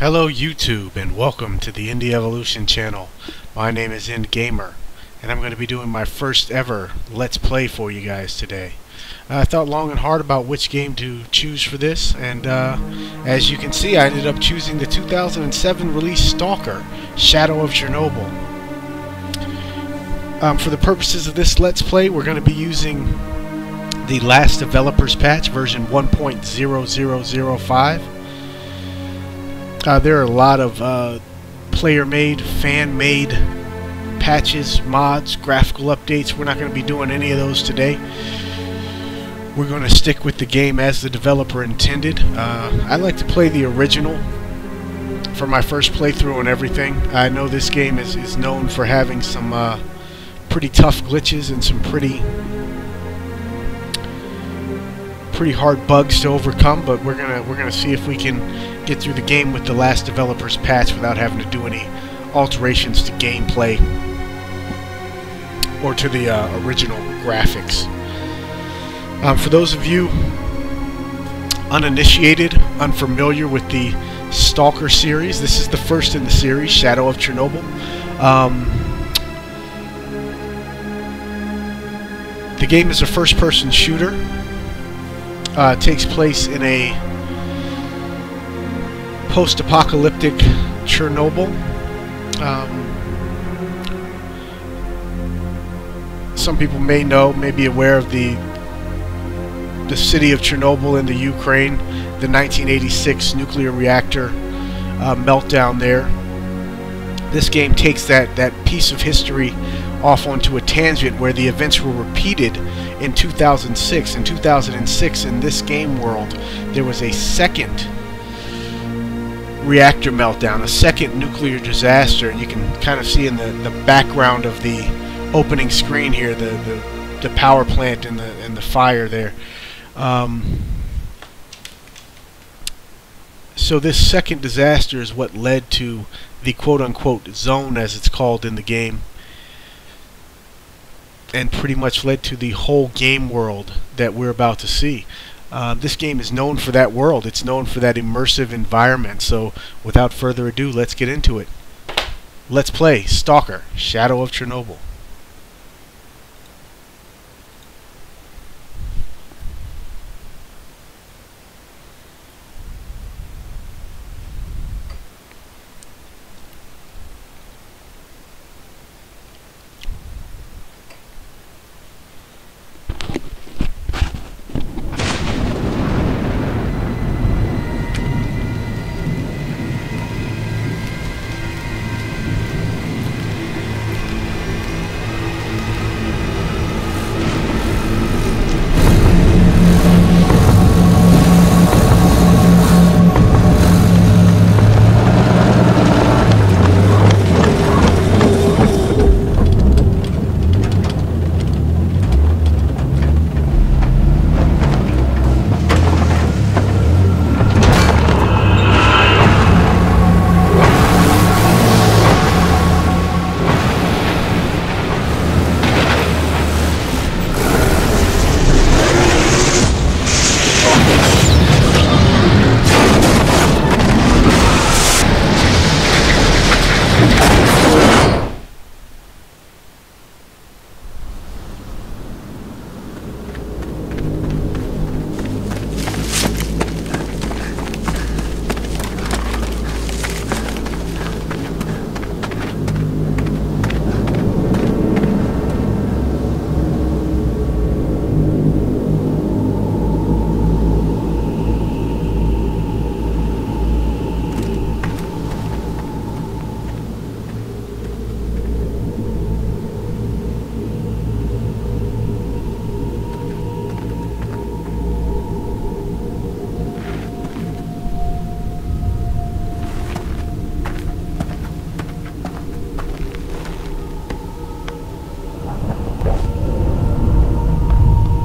Hello YouTube and welcome to the Indie Evolution channel. My name is Gamer and I'm going to be doing my first ever Let's Play for you guys today. I thought long and hard about which game to choose for this, and as you can see I ended up choosing the 2007 release Stalker, Shadow of Chernobyl. For the purposes of this Let's Play, we're going to be using the last developers patch, version 1.0005. There are a lot of player-made, fan-made patches, mods, graphical updates. We're not going to be doing any of those today. We're going to stick with the game as the developer intended. I like to play the original for my first playthrough and everything. I know this game is known for having some pretty tough glitches and some pretty hard bugs to overcome, but we're gonna see if we can get through the game with the last developers patch without having to do any alterations to gameplay or to the original graphics. For those of you uninitiated, unfamiliar with the Stalker series, this is the first in the series, Shadow of Chernobyl. The game is a first-person shooter. It takes place in a post-apocalyptic Chernobyl. Some people may be aware of the city of Chernobyl in the Ukraine, the 1986 nuclear reactor meltdown there. This game takes that piece of history off onto a tangent where the events were repeated in 2006. In 2006, in this game world, there was a second reactor meltdown, a second nuclear disaster. You can kind of see in the background of the opening screen here the power plant and the fire there. So this second disaster is what led to the quote-unquote zone, as it's called in the game, and pretty much led to the whole game world that we're about to see. This game is known for that world. It's known for that immersive environment. So without further ado, let's get into it. Let's play Stalker, Shadow of Chernobyl.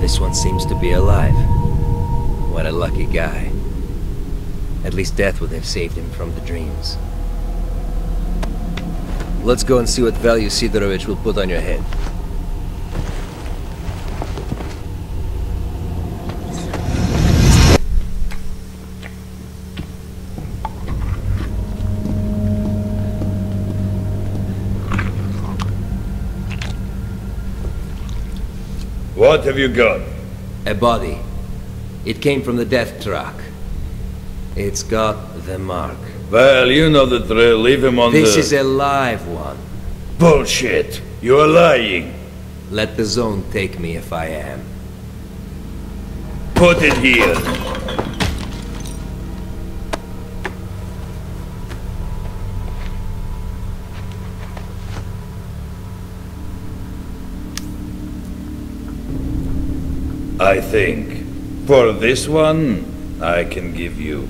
This one seems to be alive. What a lucky guy. At least death would have saved him from the dreams. Let's go and see what value Sidorovich will put on your head. What have you got? A body. It came from the death truck. It's got the mark. Well, you know the drill. Leave him on This is a live one. Bullshit! You are lying! Let the zone take me if I am. Put it here! I think, for this one, I can give you...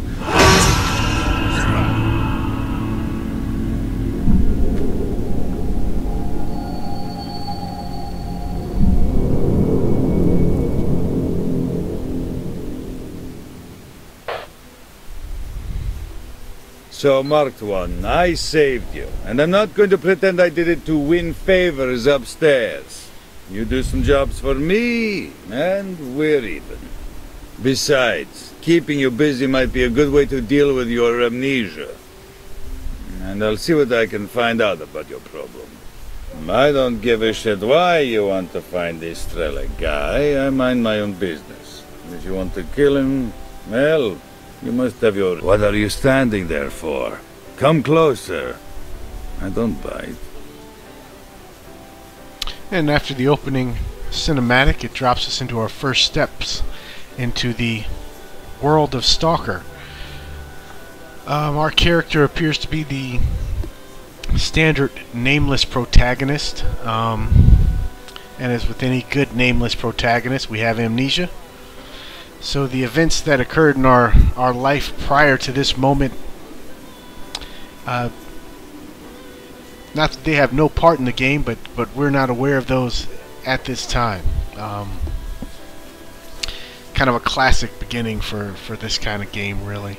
So, marked one, I saved you, and I'm not going to pretend I did it to win favors upstairs. You do some jobs for me, and we're even. Besides, keeping you busy might be a good way to deal with your amnesia. And I'll see what I can find out about your problem. I don't give a shit why you want to find this S.T.A.L.K.E.R guy. I mind my own business. If you want to kill him, well, you must have your... What are you standing there for? Come closer. I don't bite. And after the opening cinematic, it drops us into our first steps into the world of Stalker. Our character appears to be the standard nameless protagonist, and as with any good nameless protagonist, we have amnesia. So the events that occurred in our life prior to this moment, not that they have no part in the game, but we're not aware of those at this time. Kind of a classic beginning for this kind of game, really.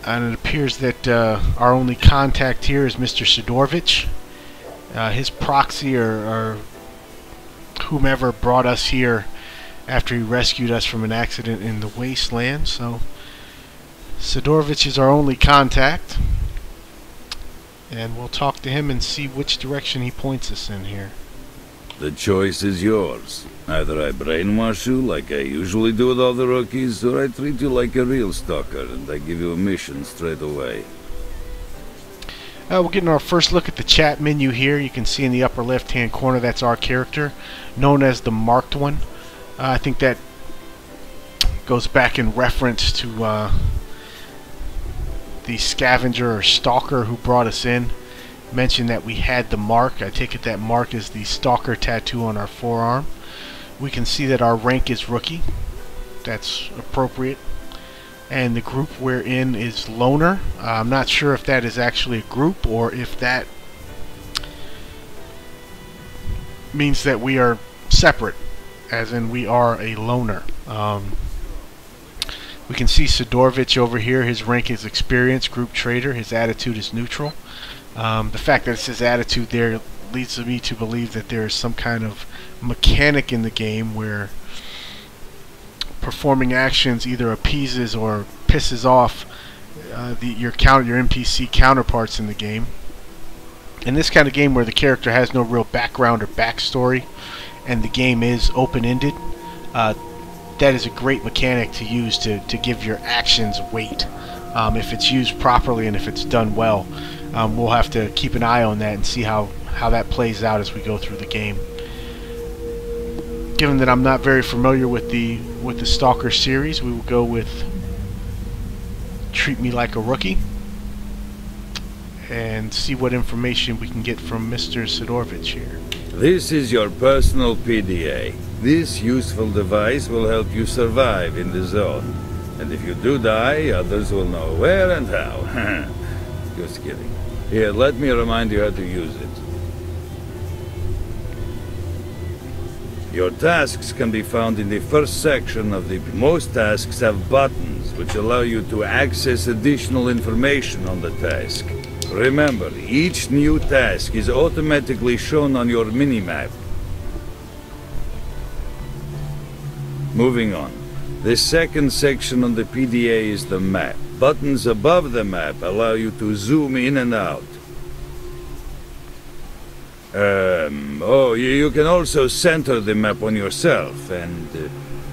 And it appears that our only contact here is Mr. Sidorovich. His proxy or whomever brought us here after he rescued us from an accident in the Wasteland. So Sidorovich is our only contact, and we'll talk to him and see which direction he points us in here. The choice is yours. Either I brainwash you like I usually do with all the rookies, or I treat you like a real stalker and I give you a mission straight away. We're getting our first look at the chat menu here. You can see in the upper left hand corner, that's our character, known as the Marked One. I think that goes back in reference to the scavenger or stalker who brought us in. Mentioned that we had the mark. I take it that mark is the stalker tattoo on our forearm. We can see that our rank is rookie. That's appropriate. And the group we're in is loner. I'm not sure if that is actually a group or if that means that we are separate, as in we are a loner. We can see Sidorovich over here. His rank is experience, group trader. His attitude is neutral. The fact that it says attitude there leads me to believe that there is some kind of mechanic in the game where performing actions either appeases or pisses off your NPC counterparts in the game. In this kind of game where the character has no real background or backstory and the game is open-ended, that is a great mechanic to use to give your actions weight. If it's used properly and if it's done well, we'll have to keep an eye on that and see how that plays out as we go through the game. Given that I'm not very familiar with the Stalker series, we will go with Treat Me Like a Rookie and see what information we can get from Mr. Sidorovich here. This is your personal PDA. This useful device will help you survive in the zone. And if you do die, others will know where and how. Just kidding. Here, let me remind you how to use it. Your tasks can be found in the first section of the... Most tasks have buttons which allow you to access additional information on the task. Remember, each new task is automatically shown on your minimap. Moving on. The second section on the PDA is the map. Buttons above the map allow you to zoom in and out. Oh, you can also center the map on yourself, and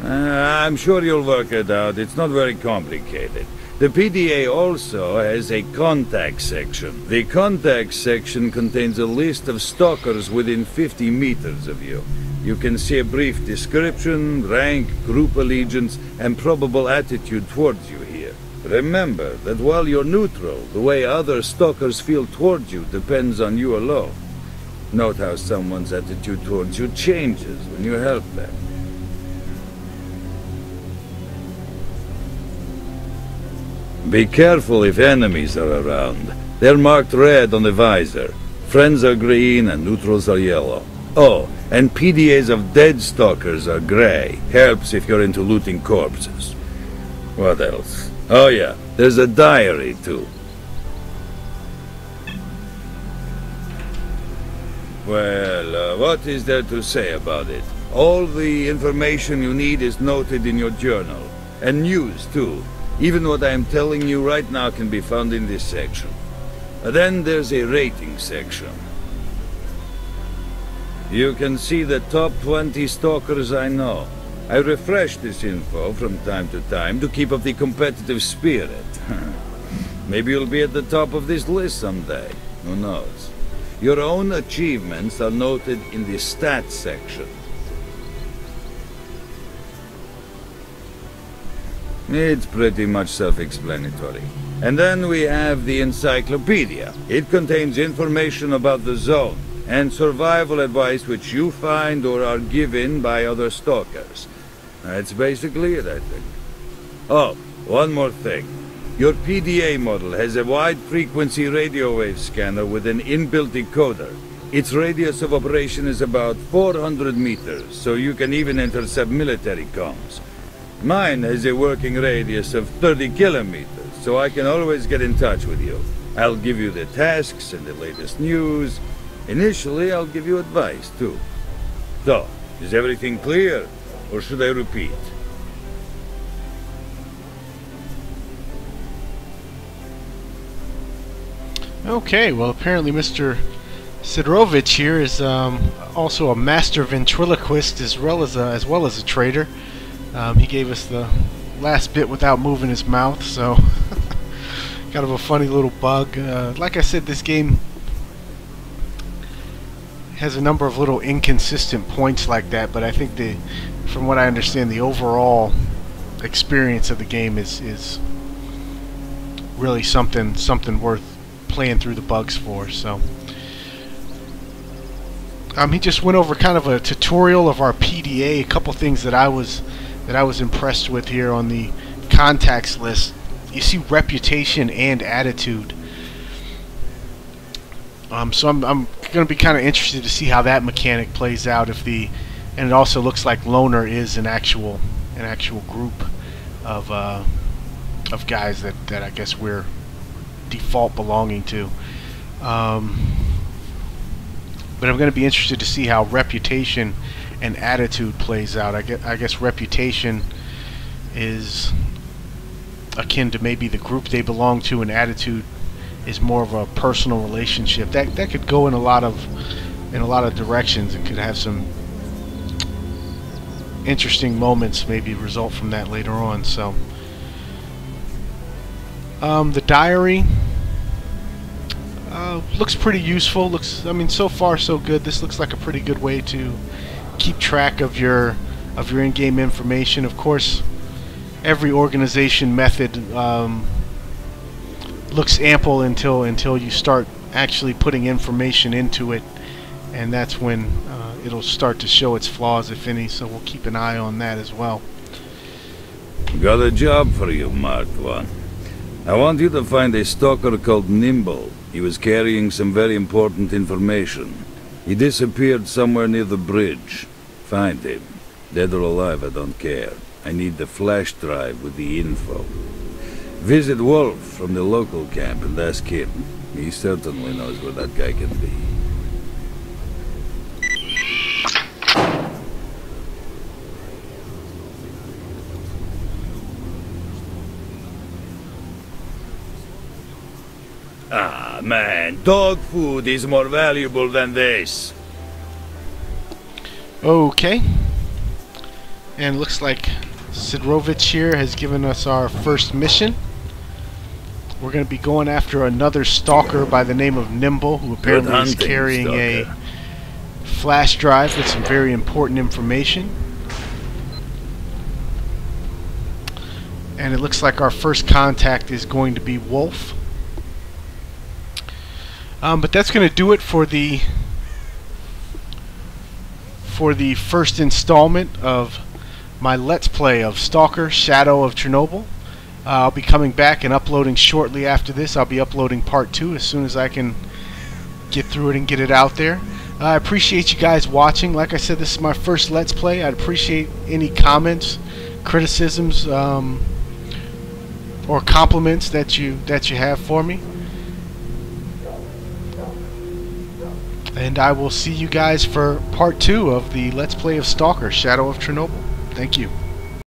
I'm sure you'll work it out. It's not very complicated. The PDA also has a contact section. The contact section contains a list of stalkers within 50 meters of you. You can see a brief description, rank, group allegiance, and probable attitude towards you here. Remember that while you're neutral, the way other stalkers feel towards you depends on you alone. Note how someone's attitude towards you changes when you help them. Be careful if enemies are around. They're marked red on the visor. Friends are green and neutrals are yellow. Oh, and PDAs of dead stalkers are gray. Helps if you're into looting corpses. What else? Oh yeah, there's a diary too. Well, what is there to say about it? All the information you need is noted in your journal. And news too. Even what I am telling you right now can be found in this section. Then there's a rating section. You can see the top 20 stalkers I know. I refresh this info from time to time to keep up the competitive spirit. Maybe you'll be at the top of this list someday. Who knows? Your own achievements are noted in the stats section. It's pretty much self-explanatory. And then we have the encyclopedia. It contains information about the zone and survival advice which you find or are given by other stalkers. That's basically it, I think. Oh, one more thing. Your PDA model has a wide-frequency radio wave scanner with an inbuilt decoder. Its radius of operation is about 400 meters, so you can even intercept military comms. Mine has a working radius of 30 kilometers, so I can always get in touch with you. I'll give you the tasks and the latest news. Initially, I'll give you advice, too. So, is everything clear, or should I repeat? Okay, well, apparently Mr. Sidorovich here is also a master ventriloquist as well as a traitor. He gave us the last bit without moving his mouth, so kind of a funny little bug. Like I said, this game has a number of little inconsistent points like that, but I think from what I understand, the overall experience of the game is really something worth playing through the bugs for. So he just went over kind of a tutorial of our PDA, a couple things that I was impressed with here on the contacts list. You see reputation and attitude. So I'm going to be kind of interested to see how that mechanic plays out. And it also looks like Loner is an actual group of guys that I guess we're default belonging to. But I'm going to be interested to see how reputation and attitude plays out. I guess reputation is akin to maybe the group they belong to, and attitude is more of a personal relationship. That could go in a lot of directions and could have some interesting moments maybe result from that later on. So the diary looks pretty useful. I mean, so far so good. This looks like a pretty good way to keep track of your in-game information. Of course, every organization method looks ample until you start actually putting information into it, and that's when it'll start to show its flaws, if any. So we'll keep an eye on that as well. Got a job for you, Marked One. I want you to find a stalker called Nimble. He was carrying some very important information. He disappeared somewhere near the bridge. Find him. Dead or alive, I don't care. I need the flash drive with the info. Visit Wolf from the local camp and ask him. He certainly knows where that guy can be. Ah, man, dog food is more valuable than this. Okay. And it looks like Sidrovich here has given us our first mission. We're going to be going after another stalker by the name of Nimble, who apparently is carrying a flash drive with some very important information. And it looks like our first contact is going to be Wolf. But that's going to do it for the first installment of my Let's Play of S.T.A.L.K.E.R Shadow of Chernobyl. I'll be coming back and uploading shortly after this. I'll be uploading part 2 as soon as I can get through it and get it out there. I appreciate you guys watching. Like I said, this is my first Let's Play. I'd appreciate any comments, criticisms, or compliments that you have for me. And I will see you guys for part 2 of the Let's Play of S.T.A.L.K.E.R Shadow of Chernobyl. Thank you.